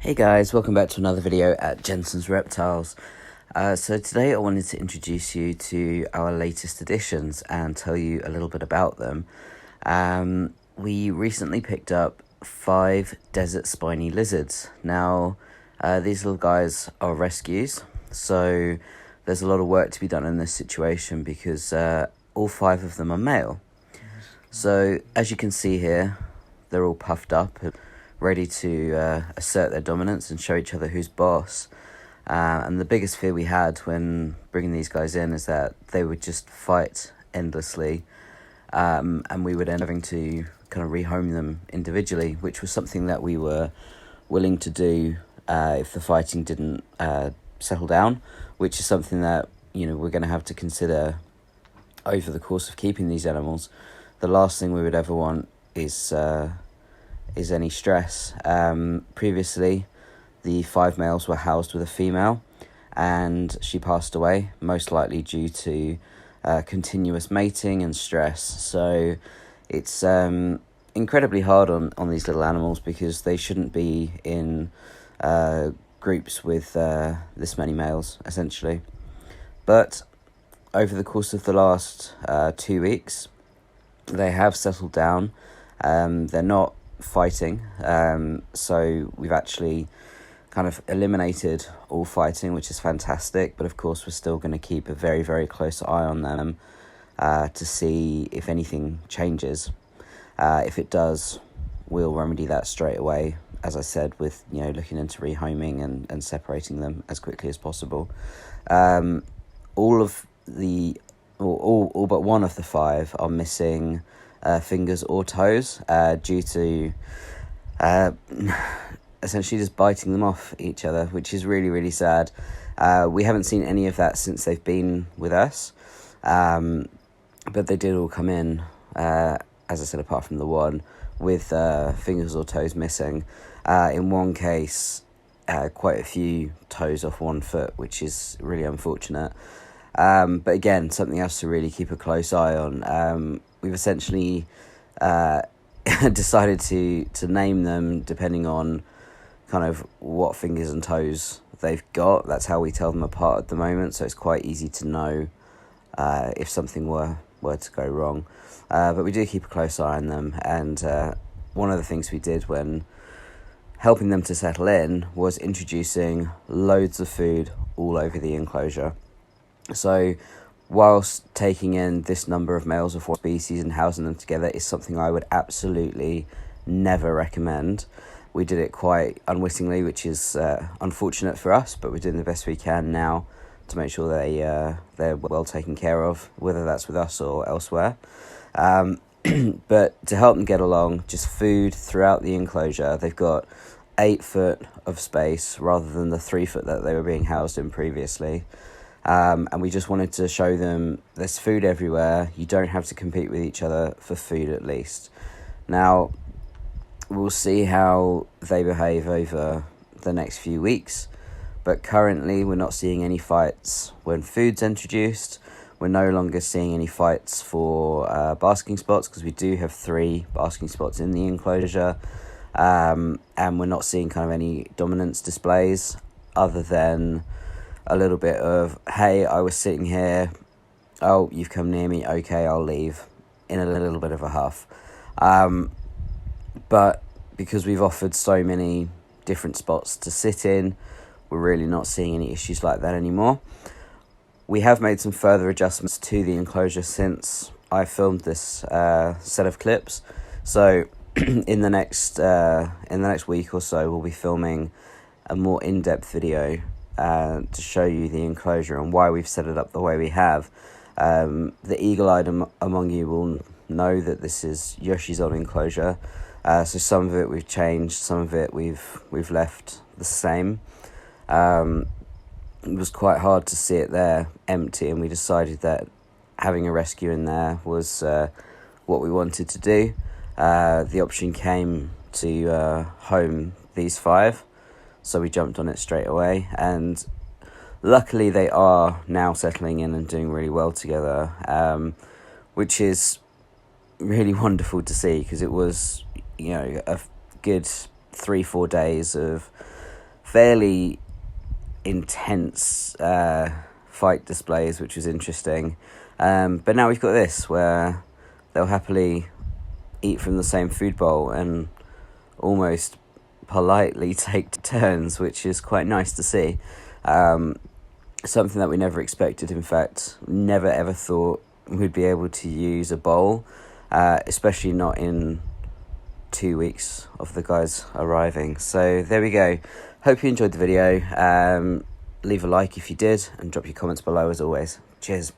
Hey guys, welcome back to another video at Jensen's Reptiles. So today I wanted to introduce you to our latest additions and tell you a little bit about them. We recently picked up 5 desert spiny lizards. Now, these little guys are rescues, so there's a lot of work to be done in this situation because all 5 of them are male. So as you can see here, they're all puffed up, ready to assert their dominance and show each other who's boss. And the biggest fear we had when bringing these guys in is that they would just fight endlessly, and we would end up having to kind of rehome them individually, which was something that we were willing to do if the fighting didn't settle down, which is something that we're going to have to consider over the course of keeping these animals. The last thing we would ever want is any stress. Previously, the 5 males were housed with a female, and she passed away, most likely due to continuous mating and stress. So it's incredibly hard on these little animals because they shouldn't be in groups with this many males, essentially. But over the course of the last 2 weeks, they have settled down. They're not fighting, so we've actually kind of eliminated all fighting, which is fantastic, but of course we're still going to keep a very, very close eye on them to see if anything changes. If it does, we'll remedy that straight away, as I said, with looking into rehoming and separating them as quickly as possible. All but one of the 5 are missing fingers or toes due to essentially just biting them off each other, which is really, really sad. We haven't seen any of that since they've been with us, but they did all come in, as I said, apart from the one, with fingers or toes missing. In one case, quite a few toes off one foot, which is really unfortunate. But again, something else to really keep a close eye on. We've essentially decided to name them depending on kind of what fingers and toes they've got. That's how we tell them apart at the moment, so it's quite easy to know if something were to go wrong. But we do keep a close eye on them, and one of the things we did when helping them to settle in was introducing loads of food all over the enclosure. So whilst taking in this number of males of one species and housing them together is something I would absolutely never recommend, we did it quite unwittingly, which is unfortunate for us, but we're doing the best we can now to make sure they're well taken care of, whether that's with us or elsewhere. But to help them get along, just food throughout the enclosure. They've got 8 foot of space rather than the 3 foot that they were being housed in previously. And we just wanted to show them there's food everywhere. You don't have to compete with each other for food, at least. Now, we'll see how they behave over the next few weeks, but currently we're not seeing any fights when food's introduced. We're no longer seeing any fights for basking spots, because we do have 3 basking spots in the enclosure, and we're not seeing kind of any dominance displays other than a little bit of, hey, I was sitting here, oh, you've come near me, okay, I'll leave, in a little bit of a huff. But because we've offered so many different spots to sit in, we're really not seeing any issues like that anymore. We have made some further adjustments to the enclosure since I filmed this set of clips. So in the next week or so, we'll be filming a more in-depth video to show you the enclosure and why we've set it up the way we have. The eagle-eyed among you will know that this is Yoshi's old enclosure. So some of it we've changed, some of it we've left the same. It was quite hard to see it there empty, and we decided that having a rescue in there was what we wanted to do. The option came to home these 5, so we jumped on it straight away, and luckily they are now settling in and doing really well together, which is really wonderful to see, because it was a good 3-4 days of fairly intense fight displays, which was interesting. But now we've got this, where they'll happily eat from the same food bowl and almost politely take turns, which is quite nice to see. Something that we never expected. In fact, never ever thought we'd be able to use a bowl, especially not in 2 weeks of the guys arriving. So there we go. Hope you enjoyed the video. Leave a like if you did, and drop your comments below as always. Cheers.